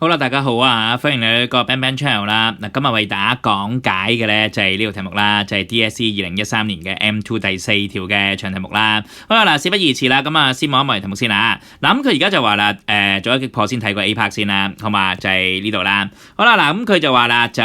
好啦，大家好啊，歡迎嚟到呢個 Bang Bang Channel 啦。嗱，今日為大家講解嘅咧就係呢條題目啦，就係 DSE 2013年嘅 M2 第4條嘅長題目啦。好啦，嗱，事不宜遲啦，咁啊先望一望題目先啦。嗱，咁佢而家就話啦，做一擊破先睇個 A part 先啦，好嘛？就係呢度啦。好啦，嗱，咁佢就話啦，就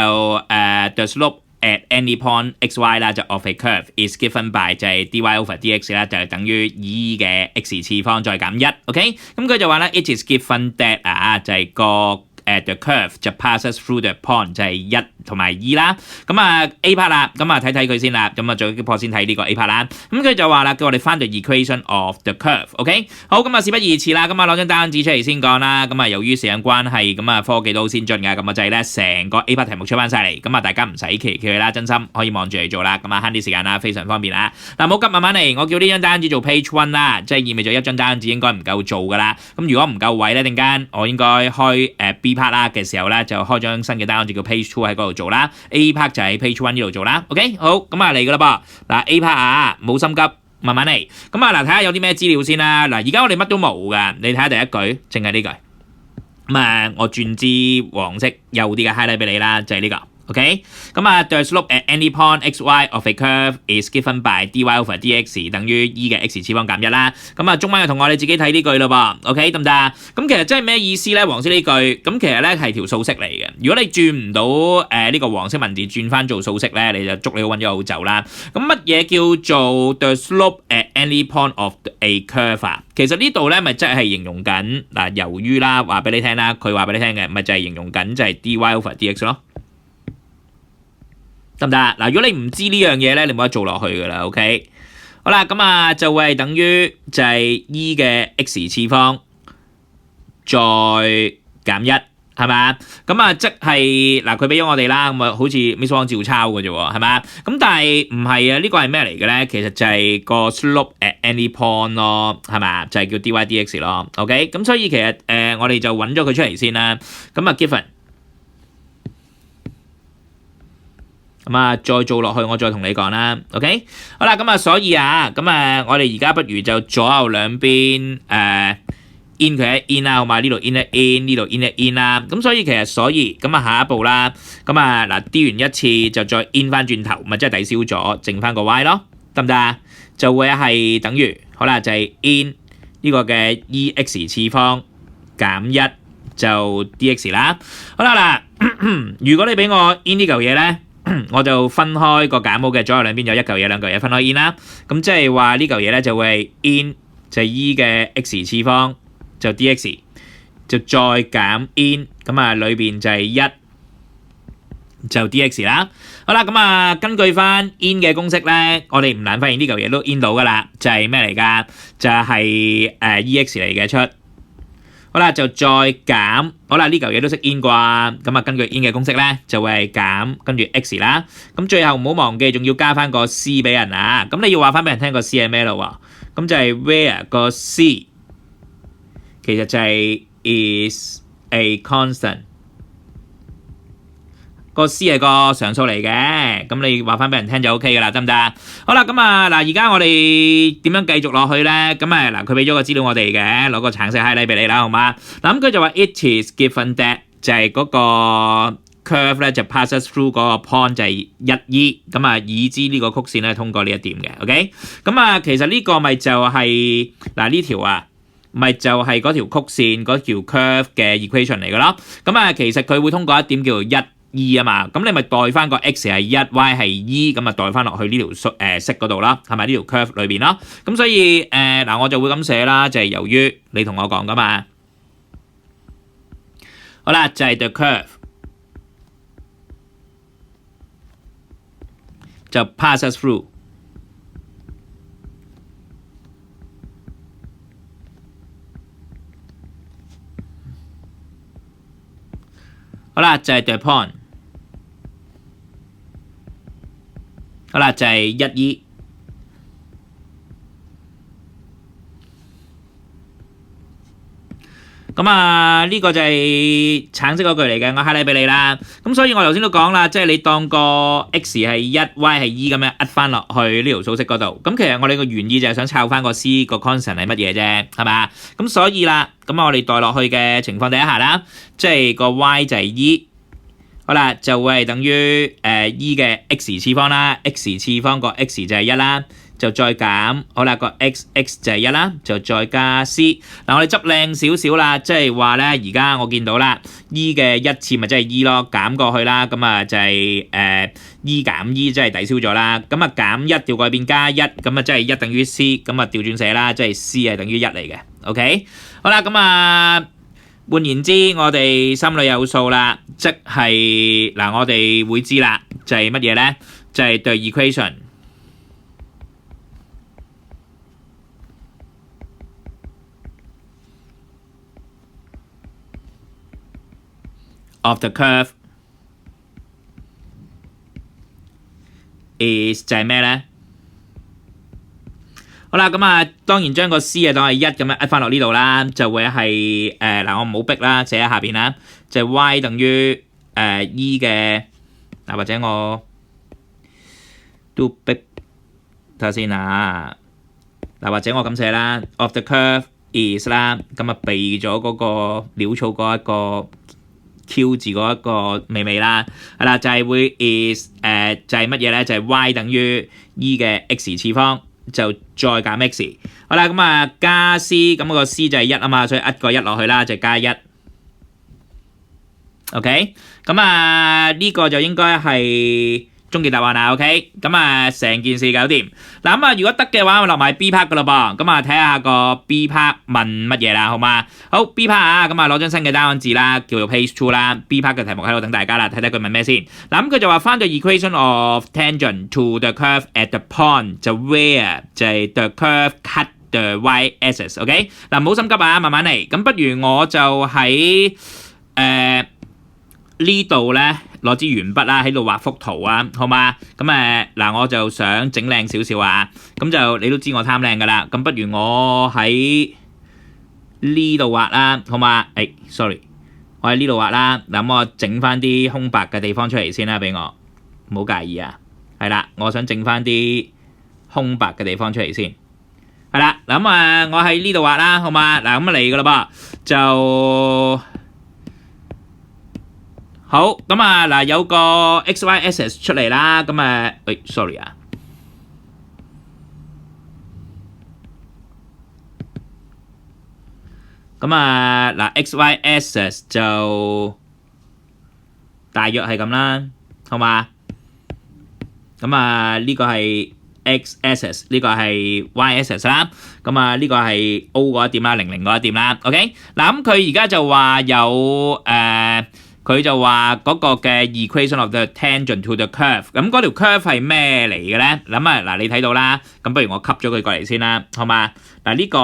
the slope at any point xy 啦，就 of a curve is given by 就係 dy over dx 啦，就係等於 e 嘅 x 次方再減1 ，OK？ 咁佢就話咧 ，it is given that 就係個the curve 就 passes through the point 就係1同埋 e 啦。咁啊 A part 啦，咁啊睇睇佢先啦。咁啊做擊破先睇呢個 A part 啦。咁佢就話啦，叫我哋翻到 equation of the curve，OK？ 好，咁啊事不宜遲啦，咁啊攞張單紙出嚟先講啦。咁啊由於時間關係，咁啊科技都好先進㗎，咁啊就係咧成個 A part 題目出翻晒嚟，咁啊大家唔使期佢啦，真心可以望住嚟做啦，咁啊慳啲時間啦，非常方便啦。嗱，冇急慢慢嚟，我叫呢張單紙做 page 1啦，即係意味咗一張單紙應該唔夠做㗎啦。咁如果唔夠位咧，陣間我應該開B part 啦嘅時候咧，就開張新嘅單紙叫 page 2喺嗰度做啦。A part 就喺 page 1呢度做啦。OK， 好，咁啊嚟㗎啦噃。嗱 A part 啊，冇心急，慢慢嚟。咁啊嗱，睇下有啲咩資料先啦。嗱，而家我哋乜都冇㗎，你睇下第一句，淨係呢句。咁啊，我轉支黃色幼啲嘅 highlight 俾你啦，就係呢個。OK， 咁啊 the slope at any point xy of a curve is given by dy over dx 等於 e 嘅 x 次方減1啦。咁啊，中文嘅同學你自己睇呢句咯噃。OK， 得唔得啊？咁其實真係咩意思咧？黃色呢句，咁其實咧係條數式嚟嘅。如果你轉唔到呢個黃色文字轉翻做數式咧，你就祝你好運咗好走啦。咁乜嘢叫做 the slope at any point of a curve 啊？其實呢度咧咪即係形容緊嗱，由於啦話俾你聽啦，佢話俾你聽嘅咪就係形容緊就係 dy over dx 咯。得唔得？嗱，如果你唔知呢樣嘢咧，你冇得做落去噶啦 ，OK？ 好啦，咁啊就會係等於就係 e 嘅 x 次方再減1，係咪？咁啊即係嗱，佢俾咗我哋啦，咁啊好似 Miss Wong 照抄嘅啫喎，係咪？咁但係唔係啊？呢個係咩嚟嘅咧？其實就係個 slope at any point 咯，係咪？就係叫 dy dx 咯 ，OK？ 咁所以其實我哋就揾咗佢出嚟先啦。咁啊 given。咁啊，再做落去，我再同你講啦 ，OK？ 好啦，咁啊，所以啊，咁啊，我哋而家不如就左右兩邊in 佢一 in 啦，好嘛？呢度 in 一 in， 呢度 in 一 in 啦。咁所以其實咁啊，下一步啦，咁啊嗱 D 完一次就再 in 翻轉頭，咪即係抵消咗，剩翻個 y 咯，得唔得啊？就會係等於好啦，就係 in 呢個嘅 ex 次方減1就 dx 啦。好啦嗱，如果你俾我 in 呢嚿嘢咧。我就分開個減號嘅左右兩邊有一嚿嘢兩嚿嘢分開 in 啦，咁即係話呢嚿嘢咧就會係 in 就係 e 嘅 x 次方就 dx 就再減 in， 咁啊裏邊就係1就 dx 啦。好啦，咁啊根據翻 in 嘅公式咧，我哋唔難發現呢嚿嘢都 in 到噶啦，就係咩嚟噶？就係ex 嚟嘅出。好啦，就再減，好啦，呢嚿嘢都識 in 啩，咁啊根據 in 嘅公式咧，就會係減跟住 x 啦，咁最後唔好忘記仲要加翻個 c 俾人啊，咁你要話翻俾人聽個 c 係咩咯喎？咁就係 where 個 c 其實就係 is a constant， 個 c 係個常數嚟嘅，咁你話翻俾人聽就 OK 噶啦，得唔得啊？好啦，咁啊嗱，而家我哋點樣繼續落去咧？咁啊嗱，佢俾咗個資料我哋嘅，攞個橙色 highlight 俾你啦，好嘛？嗱，咁佢就話 it is given that 就係嗰個 curve 咧就 passes through 嗰個 point 就係1e， 咁啊已知呢個曲線咧通過呢一點嘅 ，OK？ 咁啊其實呢個咪就係嗱呢條啊。咪就係嗰條曲線嗰條 curve 嘅 equation 嚟嘅咯，咁啊其實佢會通過一點叫做1e 啊嘛，咁你咪代翻個 x 係1 y 係 e， 咁啊代翻落去呢條式嗰度啦，係咪呢條 curve 裏邊咯？咁所以嗱我就會咁寫啦，就係由於你同我講噶嘛，好啦就係 the curve 就 passes through。好啦，就係 the point。好啦，就係1e。咁啊呢個就係橙色嗰句嚟嘅，我 highlight 俾你啦。咁所以我頭先都講啦，即係你當個 x 係1 y 係 e 咁樣壓翻落去呢條數式嗰度。咁其實我哋個原意就係想抄翻個 c 個 constant 係乜嘢啫，係嘛？咁所以啦，咁我哋代落去嘅情況底下啦，即係個 y 就係 e。好啦，就會係等於e 嘅 x 次方啦 ，x 次方個 x 就係1啦，就再減，好啦個 x 就係1啦，就再加 c。嗱我哋執靚少少啦，即係話咧，而家我見到啦 ，e 嘅1次咪即係 e 咯，減過去啦，咁啊就係e 減 e 即係抵消咗啦，咁啊減1調過去變加1，咁啊即係1等於 c，咁啊調轉寫啦，即係 c 係等於1嚟嘅 ，OK？ 好啦，咁啊。換言之，我哋心裏有數啦，即係嗱，我哋會知啦，就係乜嘢咧？就係 the equation of the curve is 就係咩咧？好啦，咁啊，當然將個 c 啊當係1咁樣壓翻落呢度啦，就會係嗱，我唔好逼啦，寫喺下邊啦，就係 y 等於e 嘅嗱，或者我都逼睇下先啊，嗱，或者我咁寫啦 ，of the curve is 啦，咁啊避咗嗰個潦草嗰一個 q 字嗰一個微啦，係啦，就係會 is 就係乜嘢咧？就係 y 等於 e 嘅 x 次方。就再減 x， 好啦，咁啊加 c， 咁個 c 就係1啊嘛，所以壓個1落去啦，就加1。OK， 咁啊呢個就應該係終極答案啦。OK， 咁啊成件事搞掂。嗱咁啊，如果得嘅話，我落埋 B part 噶啦噃。咁啊睇下個 B part 問乜嘢啦，好嘛？好 B part 啊，咁啊攞張新嘅答案字啦，叫做 page 2啦。B part 嘅題目喺度等大家啦，睇睇佢問咩先。嗱咁佢就話翻到 equation of tangent to the curve at the point 就 where 就係 the curve cut the y-axis。OK， 嗱唔好心急啊，慢慢嚟。咁不如我就喺呢度咧攞支鉛筆啦，喺度畫幅圖啊，好嘛？咁嗱，我就想整靚少少啊，咁就你都知我貪靚噶啦，咁不如我喺呢度畫啦，好嘛？sorry， 我喺呢度畫啦，嗱，我整翻啲空白嘅地方出嚟先啦，俾我，唔好介意啊。係啦，我想整翻啲空白嘅地方出嚟先。係啦，嗱我喺呢度畫啦，好嘛？嗱咁嚟噶啦噃，就。好，咁嗱有個 x、y、axis 出嚟啦，咁sorry 啊，咁嗱 x、y-axis 就大約係咁啦，好嘛？咁呢個係 x-axis， 呢個係 y-axis 啦，咁呢個係 O 嗰一點啦，00嗰一點啦 ，OK？ 嗱咁佢而家就話有佢就話嗰個嘅 equation of the tangent to the curve， 咁嗰條 curve 係咩嚟嘅咧？嗱你睇到啦，咁不如我吸咗佢過嚟先啦，好嘛？嗱呢個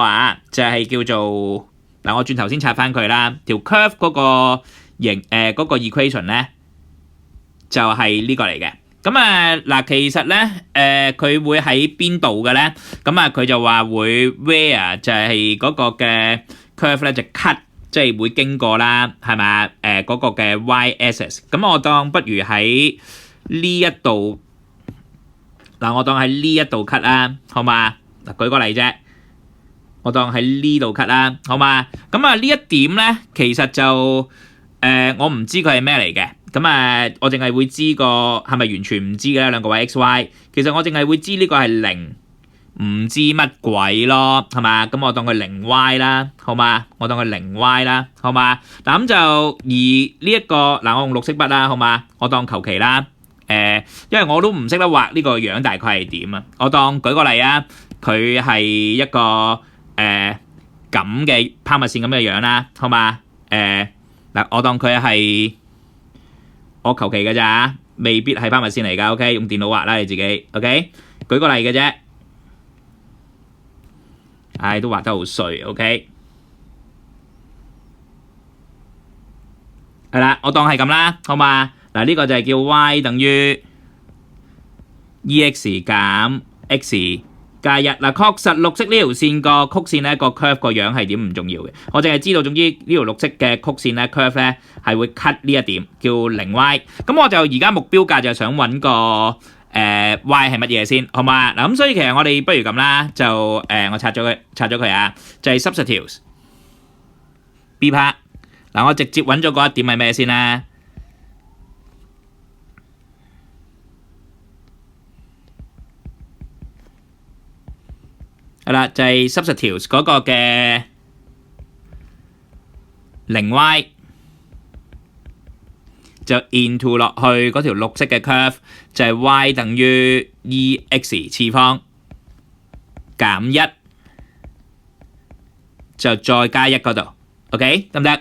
就係叫做嗱我轉頭先拆翻佢啦，條 curve 嗰個嗰個 equation 咧就係呢個嚟嘅。咁嗱其實咧佢會喺邊度嘅咧？咁佢就話會 where 就係嗰個嘅 curve 咧就 cut。即係會經過啦，係咪嗰個嘅 y-axis， 咁我當不如喺呢一度，嗱我當喺呢一度 cut 啦，好嘛？嗱舉個例啫，我當喺呢度 cut 啦，好嘛？咁呢一點咧，其實就我唔知佢係咩嚟嘅，咁我淨係會知個係咪完全唔知嘅咧？兩個位 x、y， 其實我淨係會知呢個係0。唔知乜鬼咯，係嘛？咁我當佢0y啦，好嘛？我當佢0y啦，好嘛？嗱咁就而呢一個嗱，我用綠色筆啦，好嘛？我當求其啦，因為我都唔識得畫呢個樣大概係點啊。我當舉個例啊，佢係一個咁嘅拋物線咁嘅樣啦，好嘛？嗱，我當佢係我求其嘅咋，未必係拋物線嚟㗎。OK， 用電腦畫啦，你自己 OK。舉個例嘅啫。都畫得好碎 ，OK， 係啦，我當係咁啦，好嘛？嗱，呢個就係叫 y 等於 ex 減 x 加一嗱，確實綠色呢條線個曲線咧個 curve 個樣係點唔重要嘅，我淨係知道總之呢條綠色嘅曲線咧 curve 咧係會 cut 呢一點叫0y， 咁我就而家目標價就想揾個y 係乜嘢先，好嘛？嗱咁所以其實我哋不如咁啦，就我拆咗佢啊，就係 substitute B part 嗱，我直接揾咗嗰一點係咩先咧？係啦，就係 substitute 嗰個嘅0y 就 into 落去嗰條綠色嘅 curve， 就係 y 等於 ex 次方減1，就再加1嗰度 ，OK 得唔得？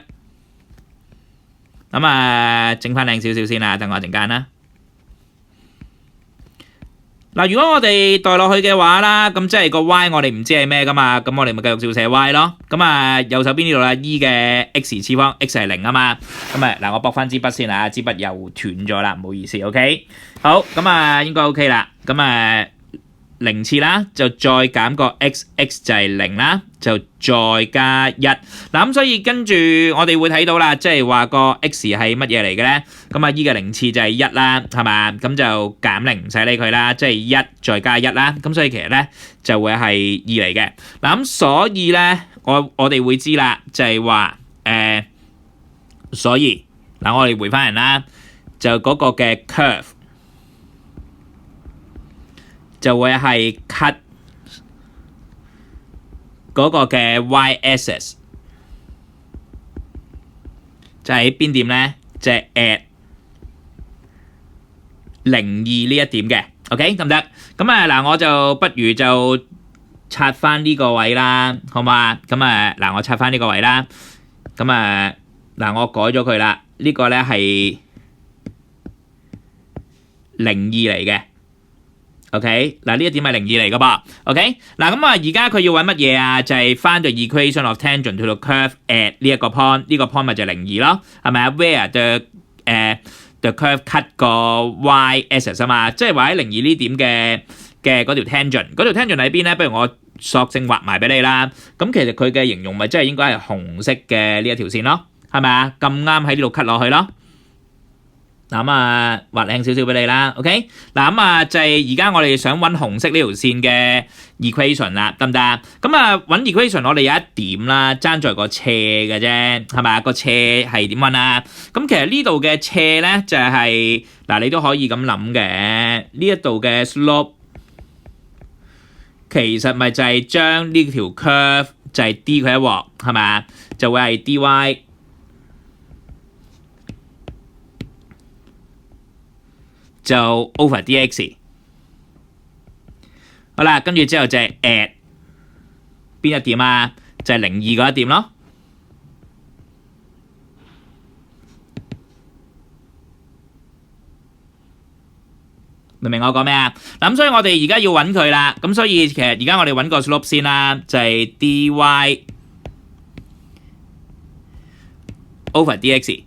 咁整翻靚少少先啦，等我陣間啦。嗱，如果我哋代落去嘅話啦，咁即係個 y 我哋唔知係咩噶嘛，咁我哋咪繼續照寫 y 咯。咁右手邊呢度啦 ，e 嘅 x 次方 x 係0啊嘛。咁嗱，我駁翻支筆先啊，支筆又斷咗啦，唔好意思 ，OK。好，咁應該 OK 啦。咁0次啦，就再減個 x 就係0啦，就再加1。嗱咁所以跟住我哋會睇到啦，即係話個 x 係乜嘢嚟嘅咧？咁e嘅0次就係1啦，係嘛？咁就減0唔使理佢啦，即係1再加1啦。咁所以其實咧就會係2嚟嘅。嗱咁所以咧我哋會知啦，就係話所以嗱我哋回翻人啦，就嗰個嘅 curve。就會係 cut 嗰個嘅 y-axis， 就喺邊點咧？就係 at 02呢一點嘅 ，OK 得唔得？咁嗱，我就不如就拆翻呢個位啦，好嘛？咁嗱，我拆翻呢個位啦。咁嗱，我改咗佢啦，呢個咧係02嚟嘅。OK， 嗱呢一點係02嚟噶噃 ，OK， 嗱咁而家佢要揾乜嘢啊？就係翻到 equation of tangent to the curve at 呢一個 point， 呢個 point 咪就係02咯，係咪啊 ？Where the curve cut 個 y-axis 啊嘛，即係話喺02呢點嘅嗰條 tangent， 嗰條 tangent 喺邊咧？不如我索性畫埋俾你啦。咁其實佢嘅形容咪即係應該係紅色嘅呢一條線咯，係咪啊？咁啱喺呢度 cut 落去咯。嗱畫靚少少俾你啦 ，OK？ 嗱就係而家我哋想揾紅色呢條線嘅 equation 啦，得唔得？咁揾 equation 我哋有一點啦，爭在個斜嘅啫，係咪？個斜係點揾啊？咁其實呢度嘅斜咧就係你都可以咁諗嘅，呢一度嘅 slope 其實咪就係將呢條 curve 就係 d 佢一鑊，係咪？就會係 dy。就 over dx， 好啦，跟住之後就係 at 邊一點啊？就係02嗰一點咯。明唔明我講咩啊？咁所以我哋而家要揾佢啦。咁所以其實而家我哋揾個 slope 先啦，就係 dy over dx。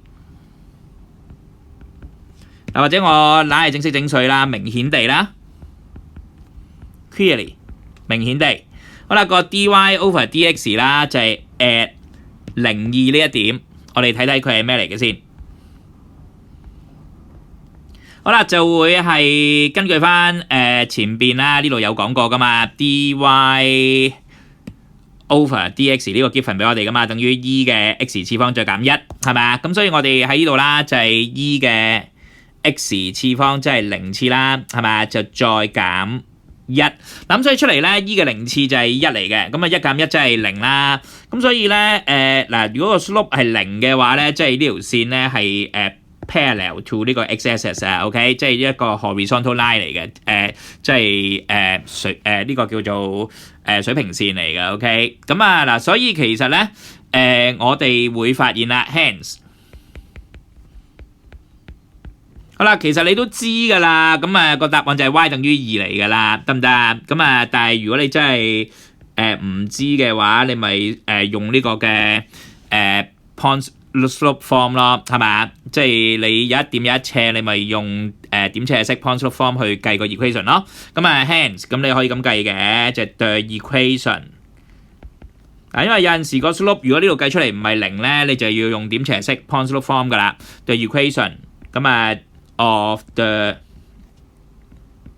或者我懶係整色整水啦，明顯地啦 ，clearly 明顯地，好啦，個 dy over dx 啦，就係 at 02呢一點，我哋睇睇佢係咩嚟嘅先。好啦，就會係根據翻前邊啦，呢度有講過噶嘛 ，dy over dx 呢個 given 俾我哋噶嘛，等於 e 嘅 x 次方再減1，係咪啊？咁所以我哋喺呢度啦，就係 e 嘅x 次方即係0次啦，係咪？就再減1，咁所以出嚟咧 e 嘅0次就係1嚟嘅，咁1減1即係0啦。咁所以咧如果個 slope 係0嘅話咧，即係呢條線咧係parallel to 呢個 x-axis 啊 ，OK， 即係一個 horizontal line 嚟嘅，即係呢個叫做水平線嚟嘅 ，OK。咁嗱，所以其實咧我哋會發現啦 ，hence。好啦，其實你都知㗎啦，咁個答案就係 y 等於2嚟㗎啦，得唔得？咁但係如果你真係唔知嘅話，你咪用呢個嘅point slope form 咯，係咪？即係你有一點有一斜，你咪用點斜式 Poinslope form 去計個 equation 咯。咁啊 hence 咁你可以咁計嘅，就係 the equation。因為有陣時個 slope 如果呢度計出嚟唔係0咧，你就要用點斜式 Poinslope form 噶啦。the equation 咁啊 of the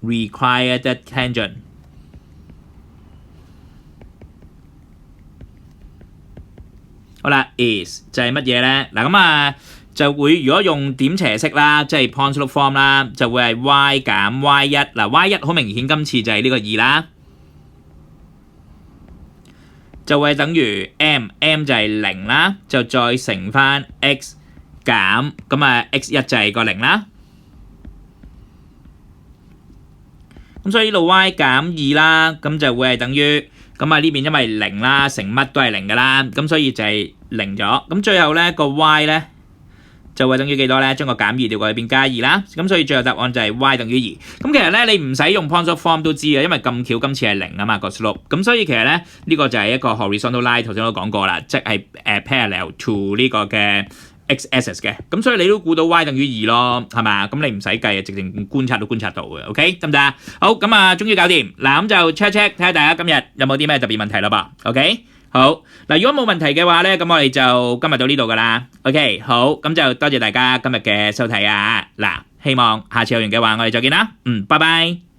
required tangent。好啦 is 就係乜嘢咧？嗱咁啊就會如果用點斜式啦，即係 Poinslope form 啦，就會係 y 減 y1。嗱 y1 好明顯今次就係呢個2啦，就會等於 m 就係0啦，就再乘翻 x 減咁啊 x1 就係個0啦。咁所以呢度 y 減2啦，咁就會係等於咁啊呢邊因為0啦，乘乜都係0噶啦，咁所以就係0咗。咁最後咧個 y 咧就會等於幾多咧？將個減2調過去變加2啦。咁所以最後答案就係 y 等於2。咁其實咧你唔使用 Poinslope form 都知嘅，因為咁巧今次係0啊嘛個 slope。咁所以其實咧呢個就係一個 horizontal line，頭先都講過啦，即係parallel to 呢個嘅 x-axis 嘅。咁所以你都估到 y 等於2咯，係嘛？咁你唔使計啊，直情觀察都觀察到嘅。OK 得唔得啊？好，咁啊終於搞掂。嗱咁就 check 睇下大家今日有冇啲咩特別問題咯噃。OK。好嗱，如果冇問題嘅話咧，咁我哋就今日到呢度噶啦。OK， 好，咁就多謝大家今日嘅收睇啊！嗱，希望下次有緣嘅話，我哋再見啦。拜拜。